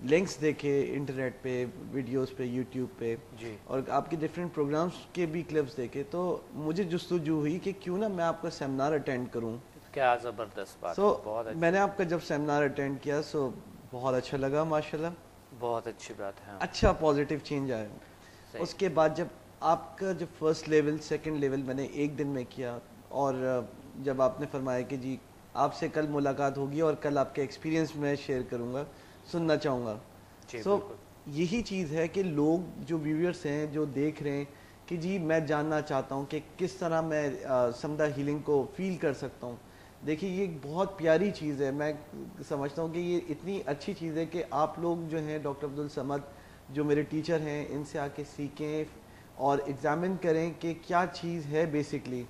لنکس دیکھے انٹرنیٹ پہ، ویڈیوز پہ، یوٹیوب پہ، اور آپ کے ڈفرینٹ پروگرامس کے بھی کلپس دیکھے، تو مجھے جستجو ہوئی کہ کیوں نہ میں آپ کا سیمینار اٹینڈ کروں. کیا زبردست بات. میں نے آپ کا جب سیمینار اٹینڈ کیا بہت اچھا لگا ماشاءاللہ. بہت اچھی بات ہے. اچھا پازیٹیو چینج آیا. اس کے بعد جب آپ کا جو فرسٹ لیول سیکنڈ لیول میں نے ایک دن میں کیا، اور جب آپ نے فرمایا کہ جی آپ سے کل ملاقات ہوگی اور کل آپ کے ایکسپیرینس میں شیئر کروں گا، سننا چاہوں گا. یہی چیز ہے کہ لوگ جو ویورز ہیں جو دیکھ رہے ہیں کہ جی میں جاننا چاہتا ہوں کہ کس طرح میں سمدھا ہیلنگ کو فیل کر سکتا ہوں. دیکھیے یہ ایک بہت پیاری چیز ہے. میں سمجھتا ہوں کہ یہ اتنی اچھی چیز ہے کہ آپ لوگ جو ہیں ڈاکٹر عبدالصمد جو میرے ٹیچر ہیں ان سے آ کے سیکھیں اور ایگزامن کریں کہ کیا چیز ہے بیسکلی،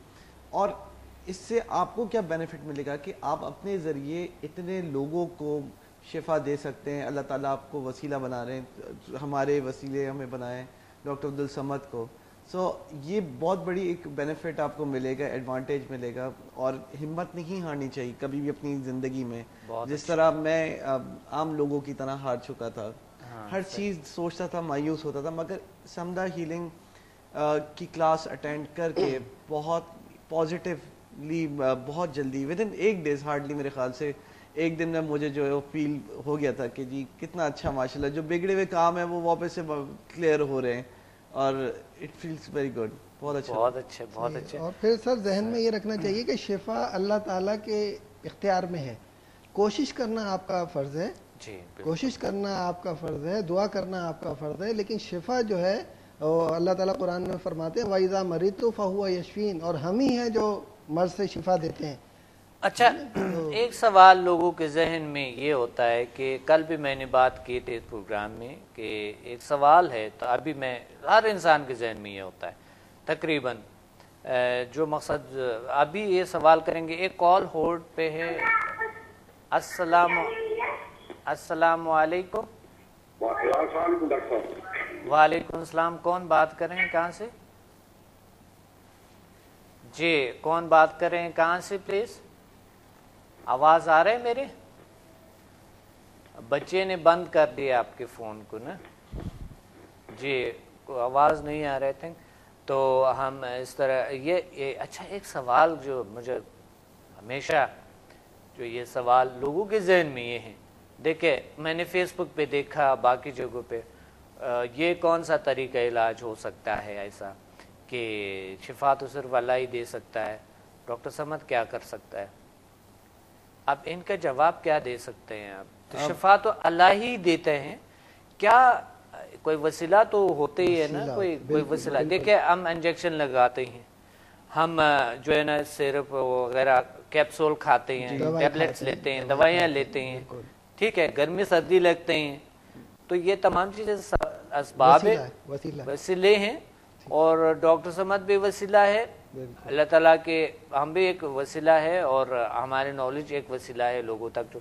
اور اس سے آپ کو کیا بینیفٹ ملے گا کہ آپ اپنے ذریعے اتنے لوگوں کو شفا دے سکتے ہیں. اللہ تعالیٰ آپ کو وسیلہ بنا رہے ہیں، ہمارے وسیلے ہمیں بنائیں ڈاکٹر عبدالصمد کو. یہ بہت بڑی ایک بینیفٹ آپ کو ملے گا، ایڈوانٹیج ملے گا، اور ہمت نہیں ہارنی چاہیے کبھی بھی اپنی زندگی میں. جس طرح میں عام لوگوں کی طرح ہار چکا تھا، ہر چیز سوچتا تھا، مایوس ہوتا تھا، مگر سمدھا ہیلنگ کی کلاس اٹینڈ کر کے بہت پازیٹیولی بہت جلدی ود ان 1 ڈیز ہارڈلی میرے خیال سے 1 دن میں مجھے جو ہے وہ فیل ہو گیا تھا کہ جی کتنا اچھا ماشاءاللہ جو بگڑے ہوئے کام ہیں وہ واپس سے کلیئر ہو رہے ہیں، اور اٹ فیلس ویری گڈ. بہت اچھا بہت اچھے بہت اچھے. اور پھر سر ذہن میں یہ رکھنا چاہیے کہ شفا اللہ تعالیٰ کے اختیار میں ہے. کوشش کرنا آپ کا فرض ہے، کوشش کرنا آپ کا فرض ہے، دعا کرنا آپ کا فرض ہے، لیکن شفا جو ہے اللہ تعالیٰ قرآن میں فرماتے ہیں وَإِذَا مَرِضْتُ فَهُوَ يَشْفِينِ، اور ہم ہی ہیں جو مرض سے شفا دیتے ہیں. اچھا ایک سوال لوگوں کے ذہن میں یہ ہوتا ہے کہ کل بھی میں نے بات کی تھی اس پروگرام میں کہ ایک سوال ہے، تو ابھی میں ہر انسان کے ذہن میں یہ ہوتا ہے تقریباً جو مقصد ابھی یہ سوال کریں گے. ایک کال ہولڈ پہ ہے. السلام علیکم. وعلیکم السلام. کون بات کر رہے ہیں، کہاں سے؟ جی کون بات کر رہے ہیں، کہاں سے پلیز؟ آواز آ رہے ہیں میرے؟ بچے نے بند کر دیا آپ کے فون کو نا. جی آواز نہیں آ رہے تھے. تو ہم اس طرح یہ اچھا ایک سوال جو مجھے ہمیشہ جو یہ سوال لوگوں کے ذہن میں یہ ہے، دیکھیں میں نے فیس بک پہ دیکھا، باقی جگہوں پہ، یہ کون سا طریقہ علاج ہو سکتا ہے ایسا کہ شفا تو صرف اللہ ہی دے سکتا ہے، ڈاکٹر صمد کیا کر سکتا ہے؟ اب ان کا جواب کیا دے سکتے ہیں آپ؟ تو شفا تو اللہ ہی دیتے ہیں، کیا کوئی وسیلہ تو ہوتے ہی ہے نا، کوئی وسیلہ. دیکھیں ہم انجیکشن لگاتے ہیں، ہم جو ہے نا سیرپ وغیرہ کیپسول کھاتے ہیں، ٹیبلٹس لیتے ہیں، دوائیاں لیتے ہیں، ٹھیک ہے، گرمی سردی لگتے ہیں، تو یہ تمام چیزیں اسباب وسیلے ہیں، اور ڈاکٹر صمد بھی وسیلہ ہے، اللہ تعالیٰ کے ہم بھی ایک وسیلہ ہے، اور ہمارے نالج ایک وسیلہ ہے لوگوں تک جو.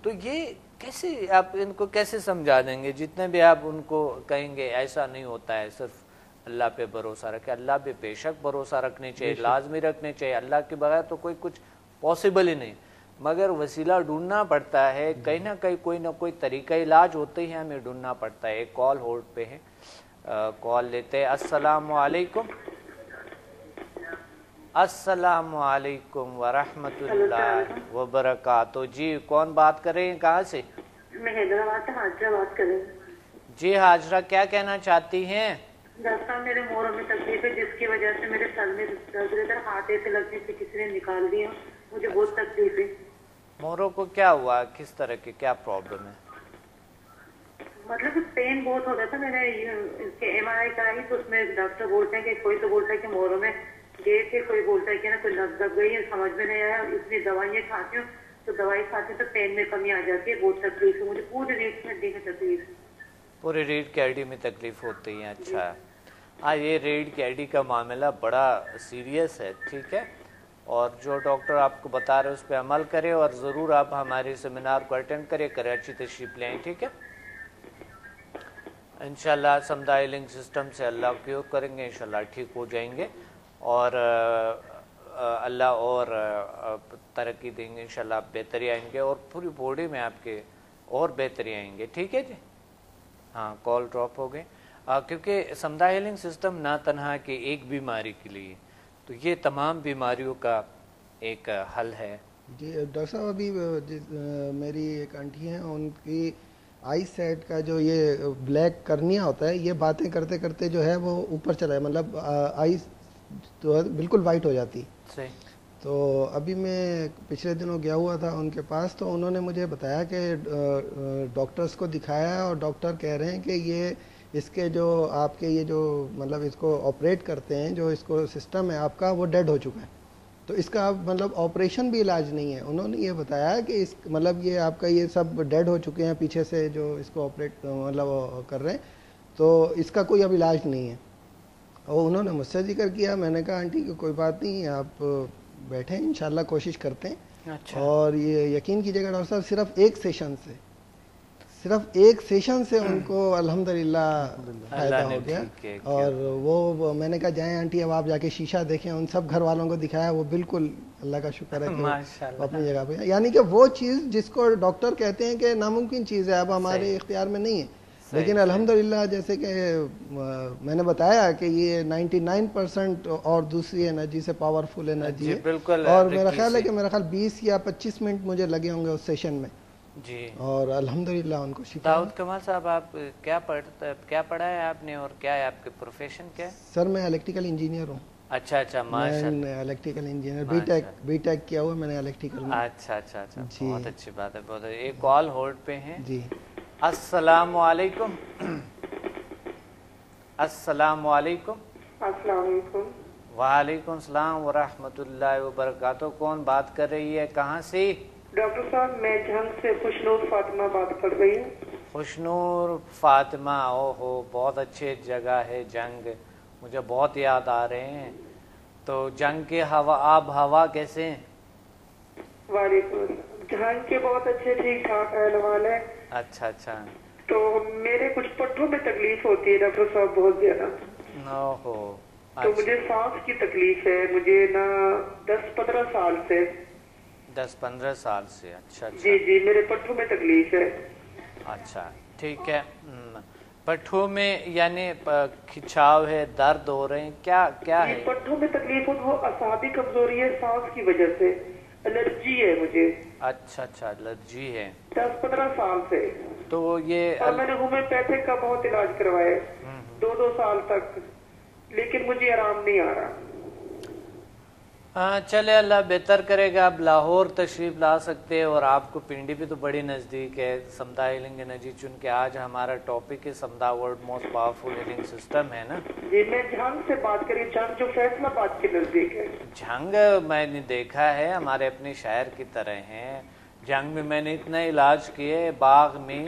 تو یہ کیسے آپ ان کو کیسے سمجھا دیں گے؟ جتنے بھی آپ ان کو کہیں گے ایسا نہیں ہوتا ہے، صرف اللہ پہ بھروسہ رکھے. اللہ پہ بے شک بھروسہ رکھنے چاہیے، لازمی رکھنے چاہیے. اللہ کے بغیر تو کوئی کچھ پاسبل ہی نہیں، مگر وسیلہ ڈھونڈنا پڑتا ہے کہیں نہ کہیں، کوئی نہ کوئی طریقہ علاج ہوتے ہی ہمیں ڈھونڈنا پڑتا ہے. ایک کال ہولڈ پہ ہے، کال لیتے ہیں. السلام علیکم. السلام علیکم ورحمۃ اللہ وبرکاتہ. جی کون بات کر رہے ہیں، کہاں سے؟ میں حیدرآباد سے حاجرہ بات کر رہی ہوں. جی حاجرہ کیا کہنا چاہتی ہیں؟ ڈاکٹر صاحب میرے موروں میں تکلیف ہے، جس کی وجہ سے میرے سر میں درد رہتا ہے، ہاتھ سے لگنے سے کسی نے نکال دیا، مجھے بہت تکلیف ہے. موروں کو کیا ہوا، کس طرح کی کیا پرابلم ہے؟ مطلب پین بہت ہوتا تھا. میں نے MRI کرائی تو اس میں ڈاکٹر بولتے ہیں کہ کوئی تو بولتا ہے کہ موروں میں گیس ہے، کوئی بولتا ہے کہ نا کوئی لگ دب گئی ہے، سمجھ میں نہیں آیا. اس لیے دوائیاں کھاتی ہوں، تو دوائی کھاتی ہوں تو پین میں کمی آ جاتی ہے. بہت تکلیف ہے مجھے، پوری ریڑھ کی ہڈی میں تکلیف ہے. پوری ریڑھ کی ہڈی میں تکلیف ہوتی ہے. اچھا ہاں، یہ ریڑھ کی ہڈی کا معاملہ بڑا سیریس ہے، ٹھیک ہے، اور جو ڈاکٹر آپ کو بتا رہے اس پہ عمل کرے، اور ضرور آپ ہمارے سیمینار کو اٹینڈ کرے، کراچی تشریف لیں، ٹھیک ہے. انشاءاللہ سمدھا ہیلنگ سسٹم سے اللہ کیور کریں گے، انشاءاللہ ٹھیک ہو جائیں گے، اور اللہ اور ترقی دیں گے، انشاءاللہ آپ بہتری آئیں گے، اور پوری باڈی میں آپ کے اور بہتری آئیں گے. ٹھیک ہے جی. ہاں کال ڈراپ ہو گئے کیونکہ سمدھا ہیلنگ سسٹم نہ تنہا کہ ایک بیماری کے لیے, تو یہ تمام بیماریوں کا ایک حل ہے. جی ڈاکٹر صاحب, ابھی میری ایک آنٹی ہیں, ان کی آئی سیٹ کا جو یہ بلیک کرنیا ہوتا ہے, یہ باتیں کرتے کرتے جو ہے وہ اوپر چلا ہے, مطلب آئی تو بالکل وائٹ ہو جاتی. صحیح. تو ابھی میں پچھلے دنوں گیا ہوا تھا ان کے پاس, تو انہوں نے مجھے بتایا کہ ڈاکٹرز کو دکھایا ہے اور ڈاکٹر کہہ رہے ہیں کہ یہ اس کے جو آپ کے یہ جو مطلب اس کو آپریٹ کرتے ہیں, جو اس کو سسٹم ہے آپ کا, وہ ڈیڈ ہو چکا ہے. تو اس کا مطلب آپریشن بھی علاج نہیں ہے. انہوں نے یہ بتایا کہ اس مطلب یہ آپ کا یہ سب ڈیڈ ہو چکے ہیں پیچھے سے جو اس کو آپریٹ مطلب کر رہے ہیں, تو اس کا کوئی اب علاج نہیں ہے. اور انہوں نے مجھ سے ذکر کیا, میں نے کہا آنٹی کہ کوئی بات نہیں, آپ بیٹھیں, انشاءاللہ کوشش کرتے ہیں. اچھا. اور یہ یقین کیجیے گا ڈاکٹر صاحب, صرف ایک سیشن سے ان کو الحمدللہ فائدہ ہو گیا. اور وہ میں نے کہا جائیں آنٹی, اب آپ جا کے شیشہ دیکھیں. ان سب گھر والوں کو دکھایا, وہ بالکل اللہ کا شکر ہے کہ اپنی جگہ پہ, یعنی کہ وہ چیز جس کو ڈاکٹر کہتے ہیں کہ ناممکن چیز ہے, اب ہمارے اختیار میں نہیں ہے, لیکن الحمدللہ جیسے کہ میں نے بتایا کہ یہ 99% اور دوسری انرجی سے پاورفل انرجی ہے. اور میرا خیال ہے کہ 20 یا 25 منٹ مجھے لگے ہوں گے اس سیشن میں جی. اور الحمدللہ ان کو شفا. داؤد کمال صاحب, آپ کیا پڑھا ہے آپ نے اور کیا ہے آپ کے پروفیشن کیا ہے؟ سر میں الیکٹریکل انجینئر ہوں. اچھا ماشاءاللہ. میں الیکٹریکل انجینئر بی ٹیک کیا ہوا میں نے الیکٹریکل میں. اچھا بہت اچھی بات ہے, بہت. ایک کال ہولڈ پہ ہیں. جی السلام علیکم. السلام علیکم. السلام علیکم. وعلیکم السلام ورحمۃ اللہ وبرکاتہ. کون بات کر رہی ہے, کہاں سے؟ ڈاکٹر صاحب میں جھنگ سے خوشنور فاطمہ بات کر رہی ہوں. خوشنور فاطمہ, او ہو, بہت اچھی جگہ ہے جنگ, مجھے بہت یاد آ رہے ہیں. تو جنگ کے آب ہوا کیسے ہیں؟ وعلیکم السلام. جھنگ کے بہت اچھے ٹھیک ٹھاک احوال ہے. اچھا. تو میرے کچھ پٹھوں میں تکلیف ہوتی ہے ڈاکٹر صاحب بہت زیادہ. اوہو. تو مجھے سانس کی تکلیف ہے, مجھے نا 10-15 سال سے. 10-15 سال سے. اچھا. جی میرے پٹھوں میں تکلیف ہے. اچھا ٹھیک ہے. پٹھوں میں یعنی کھچاؤ ہے, درد ہو رہے ہیں, کیا ہے؟ پٹھوں میں تکلیف وہ اعصابی کمزوری ہے سانس کی وجہ سے, الرجی ہے مجھے. اچھا الرجی ہے 10-15 سال سے. تو یہ اور میں نے ہومیوپیتھک کا بہت علاج کروایا 2 سال تک, لیکن مجھے آرام نہیں آ رہا. چلے اللہ بہتر کرے گا. آپ لاہور تشریف لا سکتے, اور آپ کو پنڈی بھی تو بڑی نزدیک ہے. سمدھا ہیلنگ انرجی, چونکہ آج ہمارا ٹاپک ہے سمدھا world most powerful healing system ہے نا. جی میں جھنگ سے بات کری, جھنگ جو فیصلہ باد کے نزدیک ہے. جھنگ میں نے دیکھا ہے, ہمارے اپنے شہر کی طرح ہیں. جھنگ میں میں نے اتنا علاج کیے باغ میں,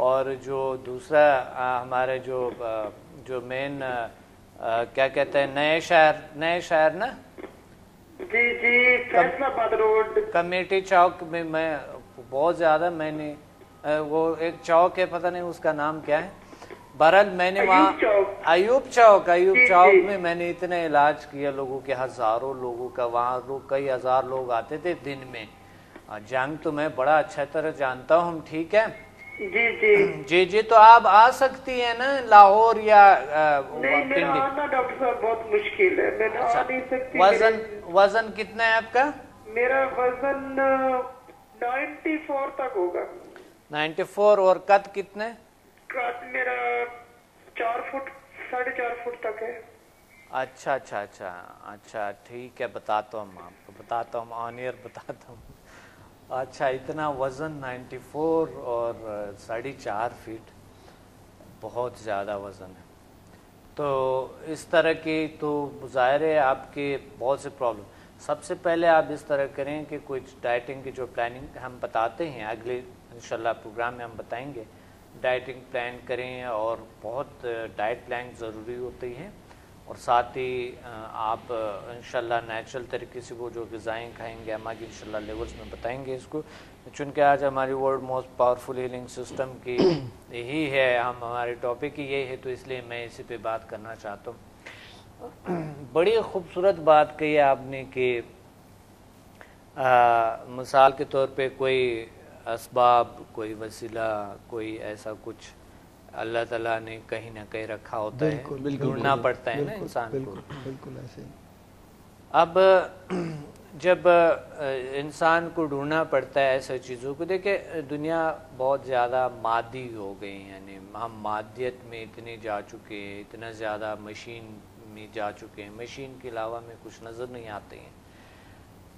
اور جو دوسرا ہمارے جو مین کیا کہتے ہیں نئے شہر نا, جی فیصلہ باد روڈ کمیٹی چوک میں بہت زیادہ میں نے وہ ایک چوک ہے, پتہ نہیں اس کا نام کیا ہے, بہرحال میں نے وہاں ایوب چوک میں نے اتنے علاج کیا لوگوں کے, ہزاروں لوگوں کا. وہاں کئی ہزار لوگ آتے تھے دن میں. جنگ تو میں بڑا اچھا طرح جانتا ہوں. ٹھیک ہے جی. تو آپ آ سکتی ہیں نا لاہور یا پنڈی؟ ڈاکٹر صاحب بہت مشکل ہے, میں آ نہیں سکتی. وزن کتنا ہے آپ کا؟ میرا وزن 94 تک ہوگا. 94. اور قد کتنے؟ قد میرا 4 فٹ 4.5 فٹ تک ہے. اچھا ٹھیک ہے, بتاتا ہوں آپ کو, بتاتا ہوں آن ایئر بتاتا ہوں. اچھا اتنا وزن 94 اور 4.5 فٹ, بہت زیادہ وزن ہے. تو اس طرح کی تو ظاہر ہے آپ کے بہت سے پرابلم. سب سے پہلے آپ اس طرح کریں کہ کچھ ڈائٹنگ کی جو پلاننگ ہم بتاتے ہیں اگلے انشاءاللہ پروگرام میں ہم بتائیں گے, ڈائٹنگ پلان کریں, اور بہت ڈائٹ پلان ضروری ہوتی ہیں. اور ساتھ ہی آپ انشاءاللہ نیچرل طریقے سے وہ جو غذائیں کھائیں گے ہم آگے انشاءاللہ لیولز میں بتائیں گے اس کو, چونکہ آج ہماری world most powerful healing system کی یہی ہے, ہمارے ٹاپک ہی یہ ہے, تو اس لیے میں اسی پہ بات کرنا چاہتا ہوں. بڑی خوبصورت بات کہی آپ نے کہ مثال کے طور پہ کوئی اسباب, کوئی وسیلہ, کوئی ایسا کچھ اللہ تعالیٰ نے کہیں نہ کہیں رکھا ہوتا ہے, ڈھونڈنا پڑتا ہے نا انسان کو. بالکل ایسے. اب جب انسان کو ڈھونڈنا پڑتا ہے ایسے چیزوں کو, دیکھیں دنیا بہت زیادہ مادی ہو گئی, یعنی ہم مادیت میں اتنے جا چکے ہیں, اتنا زیادہ مشین میں جا چکے ہیں, مشین کے علاوہ میں کچھ نظر نہیں آتے ہیں.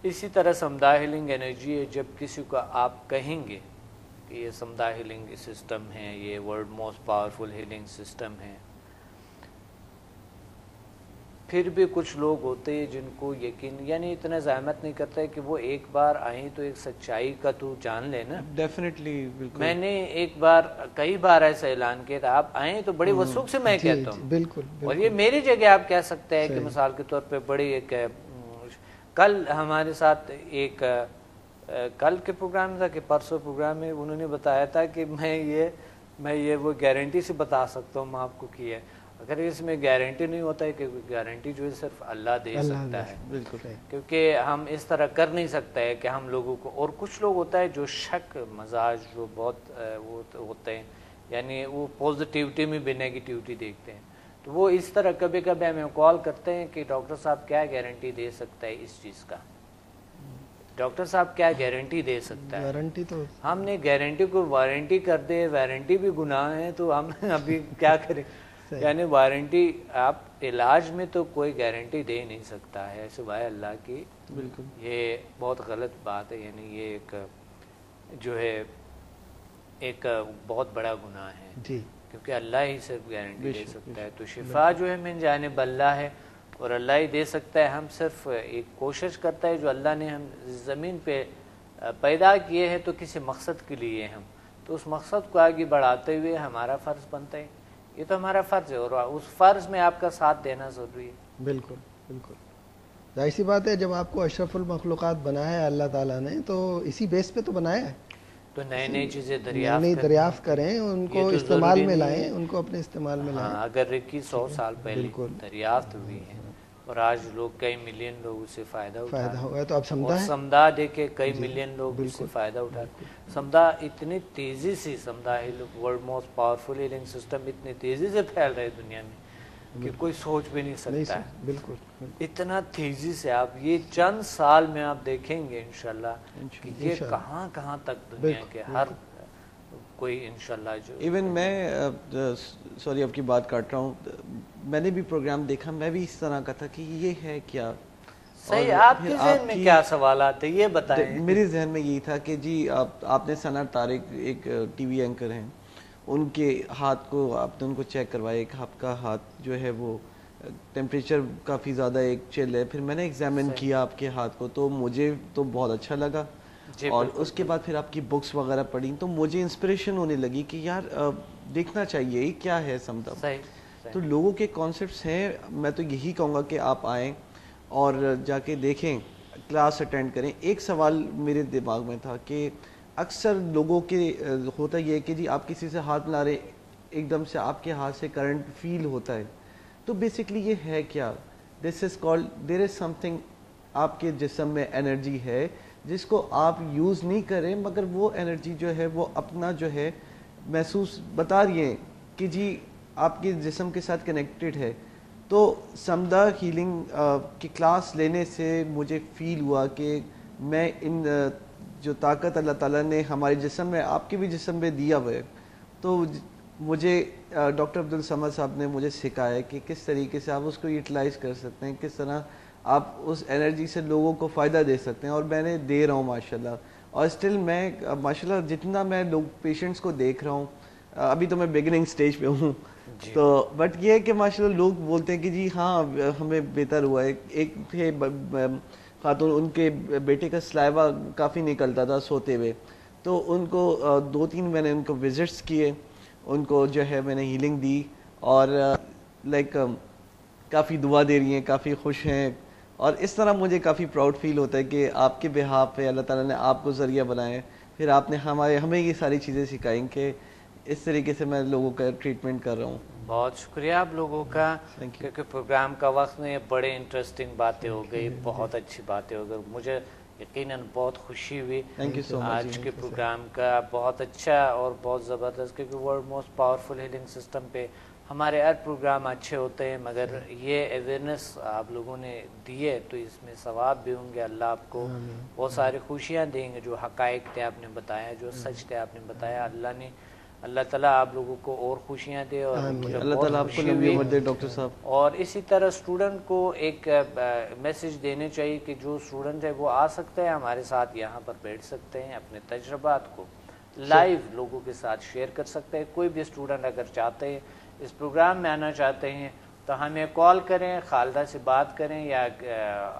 اسی طرح سمدھا ہیلنگ انرجی ہے, جب کسی کو آپ کہیں گے کہ یہ سمدھا ہیلنگ سسٹم ہے, یہ world most powerful healing system ہے, پھر بھی کچھ لوگ ہوتے ہیں جن کو یقین, یعنی اتنا زحمت نہیں کرتا ہے کہ وہ ایک بار آئیں تو ایک سچائی کا تو جان لیں نا. ڈیفینیٹلی. میں نے ایک بار کئی بار ایسا اعلان کیا تھا, آپ آئیں تو بڑی وثوق سے میں کہتا ہوں. بالکل. اور یہ میری جگہ آپ کہہ سکتے ہیں کہ مثال کے طور پہ بڑی ایک, کل ہمارے ساتھ ایک, کل کے پروگرام تھا کہ پرسوں پروگرام میں انہوں نے بتایا تھا کہ میں یہ وہ گارنٹی سے بتا سکتا ہوں میں آپ کو کی ہے. اگر اس میں گارنٹی نہیں ہوتا ہے, کہ گارنٹی جو ہے صرف اللہ دے سکتا ہے. بالکل. کیونکہ ہم اس طرح کر نہیں سکتا ہے کہ ہم لوگوں کو, اور کچھ لوگ ہوتا ہے جو شک مزاج جو بہت وہ ہوتے ہیں, یعنی وہ پازیٹیوٹی میں بھی نیگیٹیوٹی دیکھتے ہیں, تو وہ اس طرح کبھی کبھی ہمیں کال کرتے ہیں کہ ڈاکٹر صاحب کیا گارنٹی دے سکتا ہے اس چیز کا, ڈاکٹر صاحب کیا گارنٹی دے سکتا ہے. گارنٹی تو ہم نے گارنٹی کو وارنٹی کر دے, وارنٹی بھی گناہ ہے, تو ہم ابھی کیا کریں. یعنی وارنٹی, آپ علاج میں تو کوئی گارنٹی دے نہیں سکتا ہے سوائے اللہ کی. بالکل. یہ بہت غلط بات ہے, یعنی یہ ایک جو ہے ایک بہت بڑا گناہ ہے. جی. کیونکہ اللہ ہی صرف گارنٹی دے سکتا ہے. تو شفا جو ہے من جانب اللہ ہے, اور اللہ ہی دے سکتا ہے. ہم صرف ایک کوشش کرتا ہے, جو اللہ نے ہم زمین پہ پیدا کیے ہیں تو کسی مقصد کے لیے ہم, تو اس مقصد کو آگے بڑھاتے ہوئے ہمارا فرض بنتا ہے, یہ تو ہمارا فرض ہے, اور اس فرض میں آپ کا ساتھ دینا ضروری ہے. بالکل بالکل. ظاہر سی بات ہے, جب آپ کو اشرف المخلوقات بنایا ہے اللہ تعالیٰ نے, تو اسی بیس پہ تو بنایا ہے, تو نئی چیزیں دریافت کریں, ان کو استعمال میں لائیں, ان کو اپنے استعمال میں لائیں. اگر 100 سال پہلے دریافت ہوئی ہے, اور آج لوگ کئی ملین لوگ اس سے فائدہ ہوا ہے, تو اب سمدھا دیکھے کئی ملین لوگ اس سے فائدہ اٹھا. سمدھا اتنی تیزی سے, سمدھا world most powerful healing system اتنی تیزی سے پھیل رہا ہے دنیا میں کہ کوئی سوچ بھی نہیں سکتا ہے. بالکل. اتنا تیزی سے آپ یہ چند سال میں آپ دیکھیں گے انشاءاللہ کہ یہ کہاں کہاں تک دنیا کے ہر کوئی انشاءاللہ جو ایون میں سوری آپ کی بات کاٹ رہا ہوں, میں نے بھی پروگرام دیکھا, میں بھی اس طرح کا تھا کہ یہ ہے کیا. صحیح. آپ کے ذہن میں کیا سوالات ہیں یہ بتائیں. میرے ذہن میں یہی تھا کہ جی آپ نے ثنا طارق ایک ٹی وی اینکر ہیں, ان کے ہاتھ کو آپ نے ان کو چیک کروایا, ایک آپ کا ہاتھ جو ہے وہ ٹیمپریچر کافی زیادہ ایک چل ہے. پھر میں نے ایگزامن کیا آپ کے ہاتھ کو, تو مجھے تو بہت اچھا لگا, اور اس کے بعد پھر آپ کی بکس وغیرہ پڑھی, تو مجھے انسپریشن ہونے لگی کہ یار دیکھنا چاہیے یہ کیا ہے سمدھا. تو لوگوں کے کانسیپٹس ہیں, میں تو یہی کہوں گا کہ آپ آئیں اور جا کے دیکھیں, کلاس اٹینڈ کریں. ایک سوال میرے دماغ میں تھا کہ اکثر لوگوں کے ہوتا یہ ہے کہ جی آپ کسی سے ہاتھ ملا رہے, ایک دم سے آپ کے ہاتھ سے کرنٹ فیل ہوتا ہے, تو بیسکلی یہ ہے کیا؟ دس is called, there is some thing, آپ کے جسم میں انرجی ہے جس کو آپ یوز نہیں کریں, مگر وہ انرجی جو ہے وہ اپنا جو ہے محسوس بتا رہی ہیں کہ جی آپ کے جسم کے ساتھ کنیکٹڈ ہے. تو سمدھا ہیلنگ کی کلاس لینے سے مجھے فیل ہوا کہ میں ان جو طاقت اللہ تعالیٰ نے ہمارے جسم میں, آپ کے بھی جسم میں دیا ہوا ہے, تو مجھے ڈاکٹر عبدالصمد صاحب نے مجھے سکھایا کہ کس طریقے سے آپ اس کو یوٹیلائز کر سکتے ہیں, کس طرح آپ اس انرجی سے لوگوں کو فائدہ دے سکتے ہیں, اور میں نے دے رہا ہوں ماشاءاللہ. اور اسٹل میں ماشاءاللہ جتنا میں لوگ پیشنٹس کو دیکھ رہا ہوں, ابھی تو میں بگننگ سٹیج پہ ہوں, تو بٹ یہ ہے کہ ماشاءاللہ لوگ بولتے ہیں کہ جی ہاں ہمیں بہتر ہوا ہے. ایک تھے خاتون, ان کے بیٹے کا سلائیوا کافی نکلتا تھا سوتے ہوئے, تو ان کو 2-3 میں نے ان کو وزٹس کیے, ان کو جو ہے میں نے ہیلنگ دی, اور لائک کافی دعا دے رہی ہیں, کافی خوش ہیں, اور اس طرح مجھے کافی پراؤڈ فیل ہوتا ہے کہ آپ کے بہاف پہ اللہ تعالیٰ نے آپ کو ذریعہ بنایا, پھر آپ نے ہمیں یہ ساری چیزیں سکھائیں کہ اس طریقے سے میں لوگوں کا ٹریٹمنٹ کر رہا ہوں. بہت شکریہ آپ لوگوں کا, کیونکہ پروگرام کا وقت میں بڑے انٹرسٹنگ باتیں ہو گئی, بہت اچھی باتیں ہو گئی. مجھے یقیناً بہت خوشی ہوئی so آج کے پروگرام کا، بہت اچھا اور بہت زبردست، کیونکہ world most powerful healing system پہ ہمارے ہر پروگرام اچھے ہوتے ہیں، مگر یہ اویئرنیس آپ لوگوں نے دی ہے تو اس میں ثواب بھی ہوں گے، اللہ آپ کو بہت ساری خوشیاں دیں گے. جو حقائق تھے آپ نے بتایا، جو سچ تھے آپ نے بتایا، اللہ تعالیٰ آپ لوگوں کو اور خوشیاں دے، اور اللہ تعالیٰ آپ کو لمبی عمر دے ڈاکٹر صاحب. اور اسی طرح اسٹوڈنٹ کو ایک میسج دینے چاہیے کہ جو اسٹوڈنٹ ہے وہ آ سکتے ہیں ہمارے ساتھ، یہاں پر بیٹھ سکتے ہیں، اپنے تجربات کو لائیو لوگوں کے ساتھ شیئر کر سکتے ہیں. کوئی بھی اسٹوڈنٹ اگر چاہتے ہیں اس پروگرام میں آنا چاہتے ہیں تو ہمیں کال کریں، خالدہ سے بات کریں، یا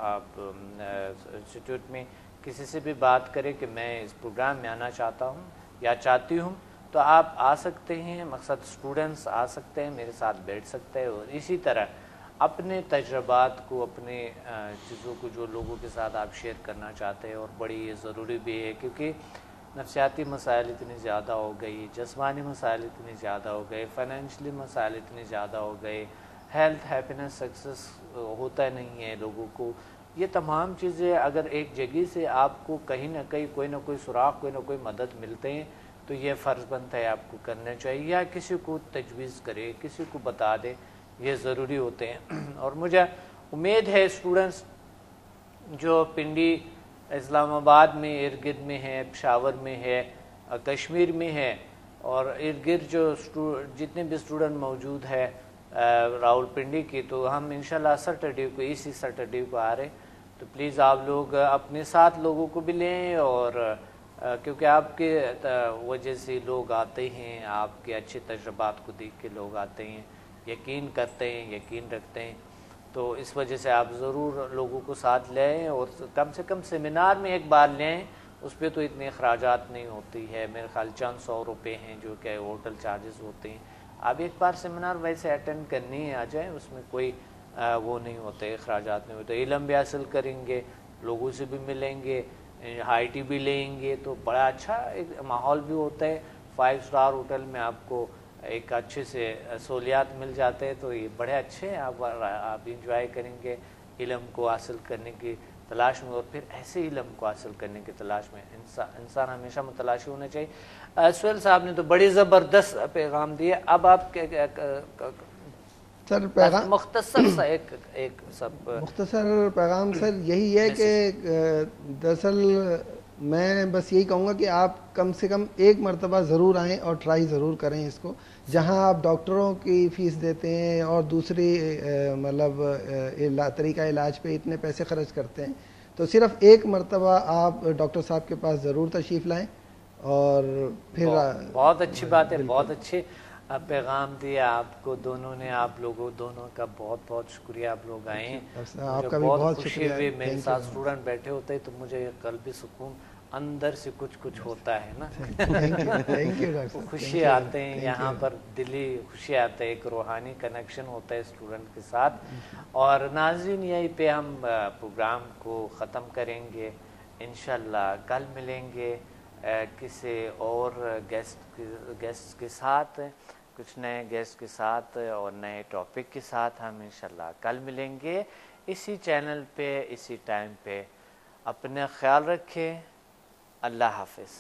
آپ انسٹیٹیوٹ میں کسی سے بھی بات کریں کہ میں اس پروگرام میں آنا چاہتا ہوں یا چاہتی ہوں، تو آپ آ سکتے ہیں. مقصد اسٹوڈنٹس آ سکتے ہیں، میرے ساتھ بیٹھ سکتے ہیں، اور اسی طرح اپنے تجربات کو، اپنے چیزوں کو جو لوگوں کے ساتھ آپ شیئر کرنا چاہتے ہیں. اور بڑی یہ ضروری بھی ہے، کیونکہ نفسیاتی مسائل اتنے زیادہ ہو گئی، جسمانی مسائل اتنے زیادہ ہو گئے، فائنینشلی مسائل اتنے زیادہ ہو گئے، ہیلتھ، ہیپینس، سکسیس ہوتا نہیں ہے لوگوں کو. یہ تمام چیزیں اگر ایک جگہ سے آپ کو کہیں نہ کہیں کوئی نہ کوئی سراغ، کوئی نہ کوئی مدد ملتے ہیں تو یہ فرض بنتا ہے آپ کو کرنا چاہیے، یا کسی کو تجویز کرے، کسی کو بتا دے، یہ ضروری ہوتے ہیں. اور مجھے امید ہے اسٹوڈنٹس جو پنڈی، اسلام آباد میں ارد گرد میں ہے، پشاور میں ہے، کشمیر میں ہے، اور ارد گرد جو جتنے بھی اسٹوڈنٹ موجود ہے راول پنڈی کی، تو ہم انشاءاللہ سیٹرڈے کو، اسی سیٹرڈے کو آ رہے، تو پلیز آپ لوگ اپنے ساتھ لوگوں کو بھی لیں. اور کیونکہ آپ کے وجہ سے لوگ آتے ہیں، آپ کے اچھے تجربات کو دیکھ کے لوگ آتے ہیں، یقین کرتے ہیں، یقین رکھتے ہیں. تو اس وجہ سے آپ ضرور لوگوں کو ساتھ لیں، اور کم سے کم سیمینار میں ایک بار لیں. اس پہ تو اتنے اخراجات نہیں ہوتی ہے، میرے خیال چند 100 روپے ہیں جو کہ ہوٹل چارجز ہوتے ہیں. آپ ایک بار سیمینار ویسے اٹینڈ کرنی ہے، آ جائیں، اس میں کوئی وہ نہیں ہوتے، اخراجات نہیں ہوتے. علم بھی حاصل کریں گے، لوگوں سے بھی ملیں گے، ہائی ٹی بھی لیں گے، تو بڑا اچھا ایک ماحول بھی ہوتا ہے. 5 اسٹار ہوٹل میں آپ کو ایک اچھے سے سہولیات مل جاتے ہیں، تو یہ بڑے اچھے ہیں. آپ انجوائے کریں گے علم کو حاصل کرنے کی تلاش میں، اور پھر ایسے علم کو حاصل کرنے کی تلاش میں انسان ہمیشہ متلاشی ہونا چاہیے. سہیل صاحب نے تو بڑی زبردست پیغام دیے. اب آپ سر پیغام مختصر سا ایک سب مختصر پیغام سر یہی ہے کہ دراصل میں بس یہی کہوں گا کہ آپ کم سے کم ایک مرتبہ ضرور آئیں اور ٹرائی ضرور کریں اس کو. جہاں آپ ڈاکٹروں کی فیس دیتے ہیں اور دوسری مطلب طریقہ علاج پہ اتنے پیسے خرچ کرتے ہیں، تو صرف ایک مرتبہ آپ ڈاکٹر صاحب کے پاس ضرور تشریف لائیں. اور پھر بہت اچھی بات ہے، بہت اچھے پیغام دیا آپ کو دونوں نے. آپ لوگوں دونوں کا بہت بہت شکریہ، آپ لوگ آئے ہیں. آپ کا بھی بہت خوشی شکریہ. ہوئی، میرے ساتھ اسٹوڈنٹ بیٹھے ہوتے ہیں تو مجھے قلبی سکون اندر سے کچھ ہوتا ہے نا. خوشی آتے ہیں یہاں پر، دلی خوشی آتے ہیں، ایک روحانی کنیکشن ہوتا ہے اسٹوڈنٹ کے ساتھ. اور ناظرین یہیں پہ ہم پروگرام کو ختم کریں گے انشاءاللہ. کل ملیں گے کسی اور گیسٹ کے ساتھ، کچھ نئے گیسٹ کے ساتھ اور نئے ٹاپک کے ساتھ. ہم انشاءاللہ کل ملیں گے اسی چینل پہ، اسی ٹائم پہ. اپنا خیال رکھیں. اللہ حافظ.